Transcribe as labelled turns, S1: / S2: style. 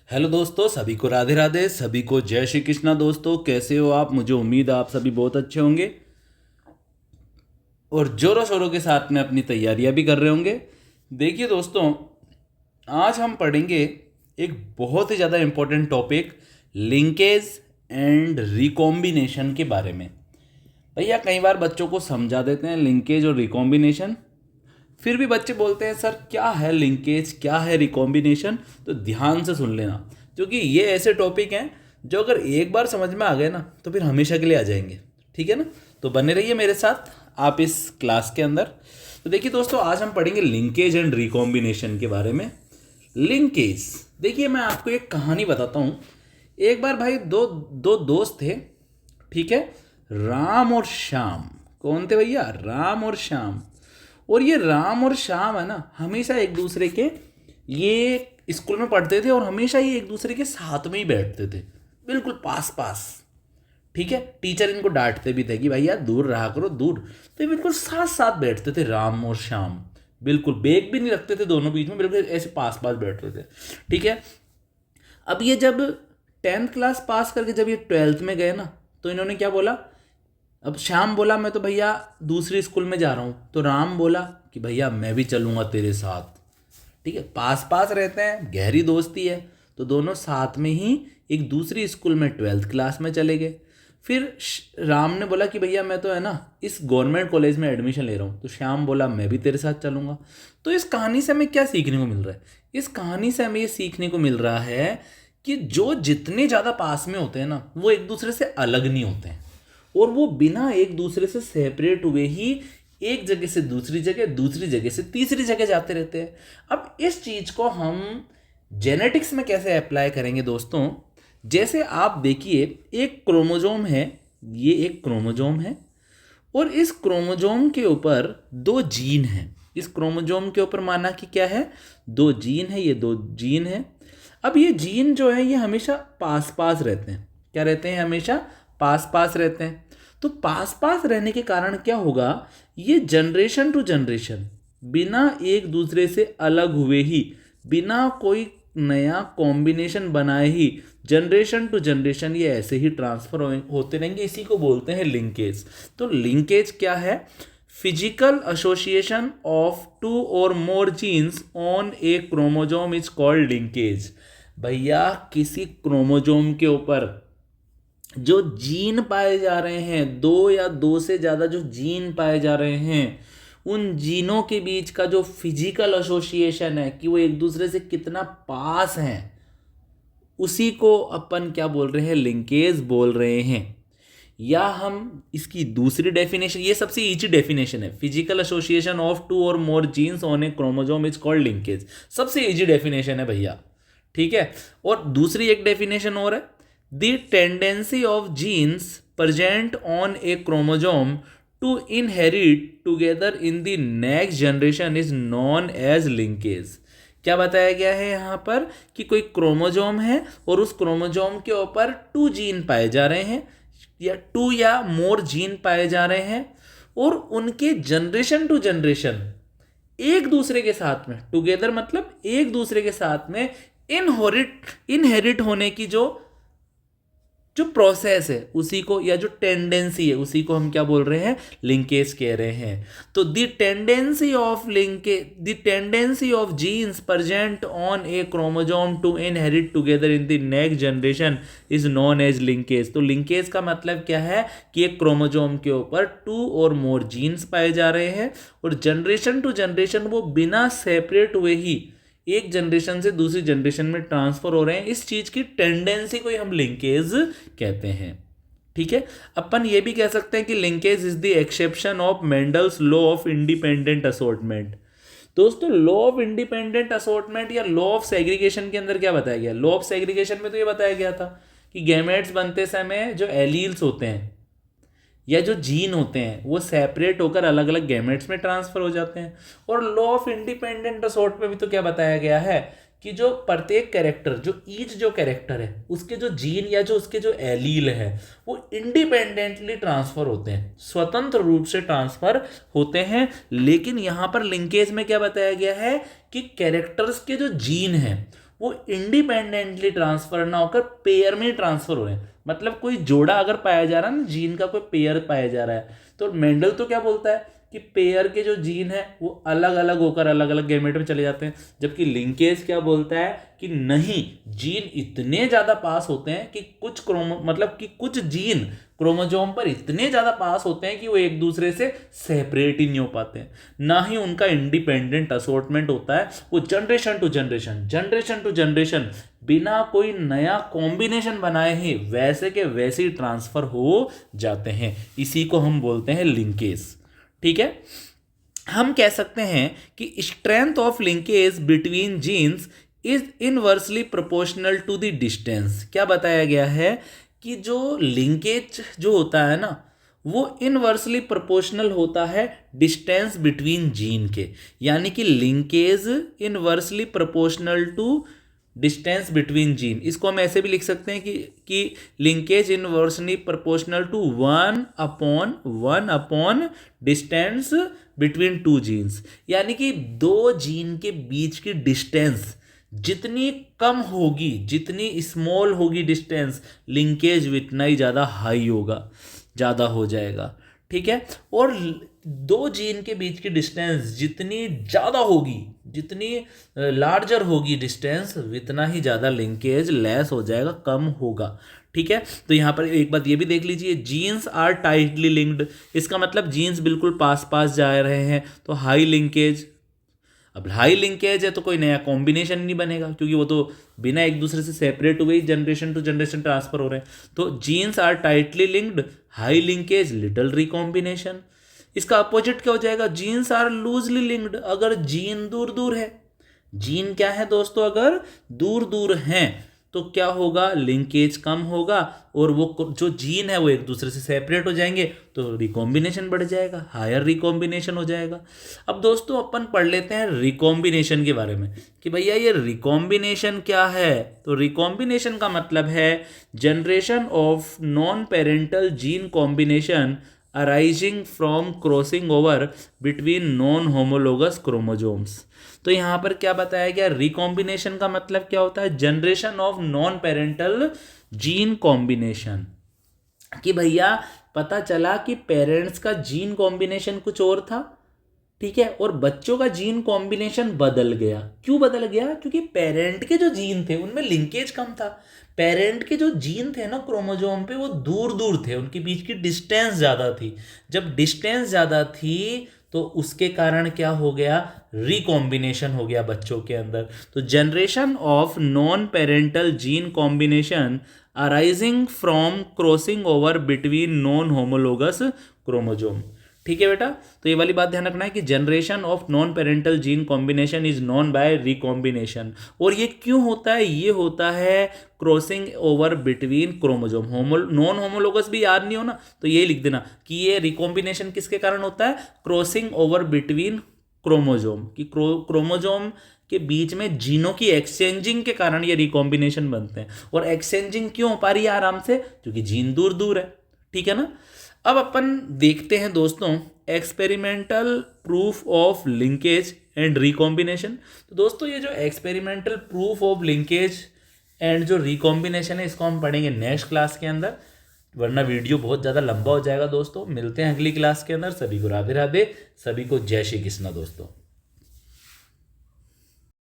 S1: Hello दोस्तों, सभी को राधे राधे, सभी को जय श्री कृष्णा। दोस्तों कैसे हो आप? मुझे उम्मीद है आप सभी बहुत अच्छे होंगे और जोरों शोरों के साथ में अपनी तैयारियां भी कर रहे होंगे। देखिए दोस्तों, आज हम पढ़ेंगे एक बहुत ही ज़्यादा important topic, linkage and recombination के बारे में। भैया कई बार बच्चों को समझा देते हैं लिंकेज और रिकॉम्बिनेशन, फिर भी बच्चे बोलते हैं सर क्या है लिंकेज, क्या है रिकॉम्बिनेशन। तो ध्यान से सुन लेना, क्योंकि ये ऐसे टॉपिक हैं जो अगर एक बार समझ में आ गए ना तो फिर हमेशा के लिए आ जाएंगे। ठीक है ना? तो बने रहिए मेरे साथ आप इस क्लास के अंदर। तो देखिए दोस्तों, आज हम पढ़ेंगे लिंकेज एंड रिकॉम्बिनेशन के बारे में। लिंकेज, देखिए मैं आपको एक कहानी बताता हूँ। एक बार भाई दो दो दोस्त थे, ठीक है, राम और श्याम। कौन थे भैया? राम और श्याम। और ये राम और श्याम है ना, हमेशा एक दूसरे के ये स्कूल में पढ़ते थे और हमेशा ये एक दूसरे के साथ में ही बैठते थे, बिल्कुल पास पास। ठीक है, टीचर इनको डांटते भी थे कि भैया दूर रहा करो, दूर। तो ये बिल्कुल साथ साथ बैठते थे राम और श्याम, बिल्कुल बेग भी नहीं रखते थे दोनों बीच में, बिल्कुल ऐसे पास पास बैठते थे। ठीक है, अब ये जब 10th क्लास पास करके जब ये 12th में गए ना, तो इन्होंने क्या बोला? अब श्याम बोला मैं तो भैया दूसरी स्कूल में जा रहा हूँ। तो राम बोला कि भैया मैं भी चलूँगा तेरे साथ। ठीक है, पास पास रहते हैं, गहरी दोस्ती है, तो दोनों साथ में ही एक दूसरी स्कूल में 12th क्लास में चले गए। फिर राम ने बोला कि भैया मैं तो है ना इस गवर्नमेंट कॉलेज में एडमिशन ले रहा हूँ। तो श्याम बोला मैं भी तेरे साथ चलूँगा। तो इस कहानी से हमें क्या सीखने को मिल रहा है? इस कहानी से हमें ये सीखने को मिल रहा है कि जो जितने ज़्यादा पास में होते हैं ना, वो एक दूसरे से अलग नहीं होते हैं, और वो बिना एक दूसरे से सेपरेट हुए ही एक जगह से दूसरी जगह, दूसरी जगह से तीसरी जगह जाते रहते हैं। अब इस चीज को हम जेनेटिक्स में कैसे अप्लाई करेंगे दोस्तों? जैसे आप देखिए, एक क्रोमोजोम है, ये एक क्रोमोजोम है, और इस क्रोमोजोम के ऊपर दो जीन हैं। इस क्रोमोजोम के ऊपर माना कि क्या है? दो जीन है, ये दो जीन है। अब ये जीन जो है ये हमेशा पास पास रहते हैं। क्या रहते हैं? हमेशा पास पास रहते हैं। तो पास पास रहने के कारण क्या होगा? ये जनरेशन टू जनरेशन बिना एक दूसरे से अलग हुए ही, बिना कोई नया कॉम्बिनेशन बनाए ही, जनरेशन टू जनरेशन ये ऐसे ही ट्रांसफर होते रहेंगे। इसी को बोलते हैं लिंकेज। तो लिंकेज क्या है? Physical association of two or more genes on a chromosome is called linkage. भैया किसी क्रोमोजोम के ऊपर जो जीन पाए जा रहे हैं, दो या दो से ज़्यादा जो जीन पाए जा रहे हैं, उन जीनों के बीच का जो फिजिकल एसोसिएशन है कि वो एक दूसरे से कितना पास हैं, उसी को अपन क्या बोल रहे हैं? लिंकेज बोल रहे हैं। या हम इसकी दूसरी डेफिनेशन, ये सबसे इजी डेफिनेशन है, physical association of two or more genes on a chromosome is called linkage. सबसे इजी डेफिनेशन है भैया। ठीक है, और दूसरी एक डेफिनेशन और है, the tendency of genes present on a chromosome to inherit together in the next generation is known as linkage. क्या बताया गया है यहाँ पर? कि कोई क्रोमोजोम है और उस क्रोमोजोम के ऊपर टू जीन पाए जा रहे हैं, या टू या मोर जीन पाए जा रहे हैं, और उनके जनरेशन टू जनरेशन एक दूसरे के साथ में, टुगेदर मतलब एक दूसरे के साथ में इनहेरिट होने की जो जो प्रोसेस है उसी को, या जो टेंडेंसी है उसी को हम क्या बोल रहे हैं? लिंकेज कह रहे हैं। तो the tendency of genes present on a chromosome to inherit together in the next generation is known as linkage. तो लिंकेज का मतलब क्या है? कि एक क्रोमोजोम के ऊपर टू और मोर जीन्स पाए जा रहे हैं, और जनरेशन टू जनरेशन वो बिना सेपरेट हुए ही एक जनरेशन से दूसरी जनरेशन में ट्रांसफर हो रहे हैं। इस चीज की टेंडेंसी को ही हम लिंकेज कहते हैं। ठीक है, अपन ये भी कह सकते हैं कि linkage is the exception of Mendel's law of independent assortment. दोस्तों, लॉ ऑफ इंडिपेंडेंट असॉर्टमेंट या लॉ ऑफ सेग्रीगेशन के अंदर क्या बताया गया? लॉ ऑफ सेग्रीगेशन में तो ये बताया गया था कि गैमेट्स बनते समय जो एलील्स होते हैं या जो जीन होते हैं वो सेपरेट होकर अलग अलग गैमेट्स में ट्रांसफर हो जाते हैं। और लॉ ऑफ इंडिपेंडेंट असॉर्ट में भी तो क्या बताया गया है? कि जो प्रत्येक कैरेक्टर, जो ईच जो कैरेक्टर है, उसके जो जीन या जो उसके जो एलील है वो इंडिपेंडेंटली ट्रांसफर होते हैं, स्वतंत्र रूप से ट्रांसफर होते हैं। लेकिन यहाँ पर लिंकेज में क्या बताया गया है? कि कैरेक्टर्स के जो जीन हैं वो इंडिपेंडेंटली ट्रांसफर ना होकर पेयर में ट्रांसफर हो रहे हैं। मतलब कोई जोड़ा अगर पाया जा रहा है ना, जीन का कोई पेयर पाया जा रहा है, तो मेंडल तो क्या बोलता है कि पेयर के जो जीन है वो अलग अलग होकर अलग अलग गैमेट में चले जाते हैं। जबकि लिंकेज क्या बोलता है कि नहीं, जीन इतने ज़्यादा पास होते हैं कि कुछ जीन क्रोमोजोम पर इतने ज़्यादा पास होते हैं कि वो एक दूसरे से सेपरेट ही नहीं हो पाते हैं, ना ही उनका इंडिपेंडेंट असॉर्टमेंट होता है। वो जनरेशन टू जनरेशन बिना कोई नया कॉम्बिनेशन बनाए ही वैसे के वैसे ही ट्रांसफर हो जाते हैं। इसी को हम बोलते हैं लिंकेज। ठीक है, हम कह सकते हैं कि strength of linkage between genes is inversely proportional to the distance. क्या बताया गया है कि जो लिंकेज जो होता है ना, वो इनवर्सली प्रोपोर्शनल होता है डिस्टेंस बिटवीन जीन के। यानी कि linkage inversely proportional to distance between gene. इसको हम ऐसे भी लिख सकते हैं कि linkage inversely proportional to 1/1 distance between two genes. यानी कि दो जीन के बीच की डिस्टेंस जितनी कम होगी, जितनी स्मॉल होगी डिस्टेंस, लिंकेज उतना ही ज़्यादा हाई होगा, ज़्यादा हो जाएगा। ठीक है, और दो जीन के बीच की डिस्टेंस जितनी ज़्यादा होगी, जितनी लार्जर होगी डिस्टेंस, उतना ही ज़्यादा लिंकेज लेस हो जाएगा, कम होगा। ठीक है, तो यहाँ पर एक बात ये भी देख लीजिए, जीन्स आर टाइटली लिंक्ड। इसका मतलब जीन्स बिल्कुल पास पास जा रहे हैं तो हाई लिंकेज। अब हाई लिंकेज है तो कोई नया कॉम्बिनेशन नहीं बनेगा, क्योंकि वो तो बिना एक दूसरे से सेपरेट हुए ही जनरेशन टू जनरेशन ट्रांसफर हो रहे हैं। तो genes are tightly linked, high linkage, little recombination. इसका अपोजिट क्या हो जाएगा, जीन्स आर लूजली लिंक्ड। अगर जीन दूर दूर है, जीन क्या है दोस्तों, अगर दूर दूर हैं तो क्या होगा, लिंकेज कम होगा, और वो जो जीन है वो एक दूसरे से सेपरेट हो जाएंगे तो रिकॉम्बिनेशन बढ़ जाएगा, हायर रिकॉम्बिनेशन हो जाएगा। अब दोस्तों अपन पढ़ लेते हैं रिकॉम्बिनेशन के बारे में कि भैया ये रिकॉम्बिनेशन क्या है। तो रिकॉम्बिनेशन का मतलब है generation of non parental gene combination arising from crossing over between non homologous chromosomes. तो यहाँ पर क्या बताया गया, रिकॉम्बिनेशन का मतलब क्या होता है, generation of non parental gene combination. कि भैया पता चला कि पेरेंट्स का जीन कॉम्बिनेशन कुछ और था, ठीक है, और बच्चों का जीन कॉम्बिनेशन बदल गया। क्यों बदल गया, क्योंकि पेरेंट के जो जीन थे उनमें लिंकेज कम था। पेरेंट के जो जीन थे ना क्रोमोजोम पे, वो दूर दूर थे, उनके बीच की डिस्टेंस ज़्यादा थी। जब डिस्टेंस ज़्यादा थी तो उसके कारण क्या हो गया, रिकॉम्बिनेशन हो गया बच्चों के अंदर। तो generation of non parental gene combination arising from crossing over between non homologous chromosome. ठीक है बेटा, तो ये वाली बात ध्यान रखना है कि generation of non parental gene combination is known by recombination. और ये क्यों होता है, ये होता है crossing over between chromosome. Non homologous भी याद नहीं हो ना, तो ये लिख देना कि ये रिकॉम्बिनेशन किसके कारण होता है, क्रॉसिंग ओवर बिटवीन क्रोमोजोम। कि क्रोमोजोम के बीच में जीनों की एक्सचेंजिंग के कारण ये रिकॉम्बिनेशन बनते हैं। और एक्सचेंजिंग क्यों हो पा रही है आराम से, क्योंकि जीन दूर दूर है। ठीक है ना। अब अपन देखते हैं दोस्तों experimental proof of linkage and recombination. तो दोस्तों ये जो experimental proof of linkage and जो रिकॉम्बिनेशन है, इसको हम पढ़ेंगे नेक्स्ट क्लास के अंदर, वरना वीडियो बहुत ज़्यादा लंबा हो जाएगा। दोस्तों मिलते हैं अगली क्लास के अंदर। सभी को राधे राधे, सभी को जय श्री कृष्ण दोस्तों।